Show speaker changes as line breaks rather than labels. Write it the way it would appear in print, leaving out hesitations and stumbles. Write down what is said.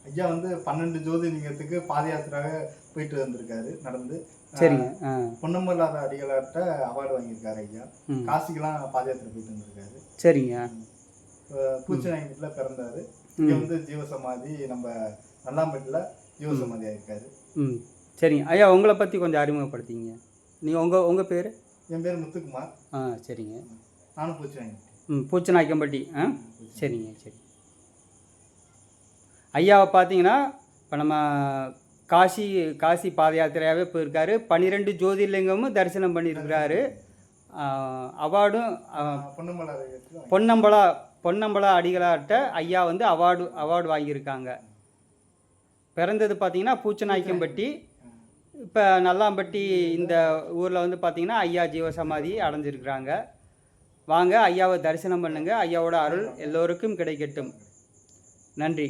ஐயா வந்து 12 ஜோதிலிங்கத்துக்கு பாத யாத்திராக போயிட்டு வந்திருக்காரு நடந்து.
சரிங்க.
பொன்னம்பலாத அடிகளார்கிட்ட அவார்டு வாங்கியிருக்காரு ஐயா. காசிக்கெல்லாம் பாத யாத்திரை போயிட்டு வந்திருக்காரு.
சரிங்க.
பூச்சிநாயகத்தில் பிறந்தாரு. இங்கே வந்து ஜீவசமாதி நம்ம நல்லாம்பேட்டில் ஜீவசமாதி ஆயிருக்காரு.
சரிங்க ஐயா, உங்களை பற்றி கொஞ்சம் அறிமுகப்படுத்திங்க. நீங்கள் உங்கள் பேர்?
என் பேர் முத்துக்குமார்.
சரிங்க.
நானும் பூச்சிநாயகம்.
பூச்சிநாயக்கம்பட்டி. சரிங்க. சரி ஐயாவை பார்த்தீங்கன்னா இப்போ நம்ம காசி பாத யாத்திரையாகவே போயிருக்காரு. 12 ஜோதிர்லிங்கமும் தரிசனம் பண்ணியிருக்கிறாரு. அவார்டும் பொன்னம்பலா அடிகளார்கிட்ட ஐயா வந்து அவார்டு வாங்கியிருக்காங்க. பிறந்தது பார்த்தீங்கன்னா பூச்சநாயக்கம்பட்டி. இப்போ நல்லாம்பட்டி இந்த ஊரில் வந்து பார்த்திங்கன்னா ஐயா ஜீவசமாதி அடைஞ்சிருக்கிறாங்க. வாங்க ஐயாவை தரிசனம் பண்ணுங்கள். ஐயாவோட அருள் எல்லோருக்கும் கிடைக்கட்டும். நன்றி.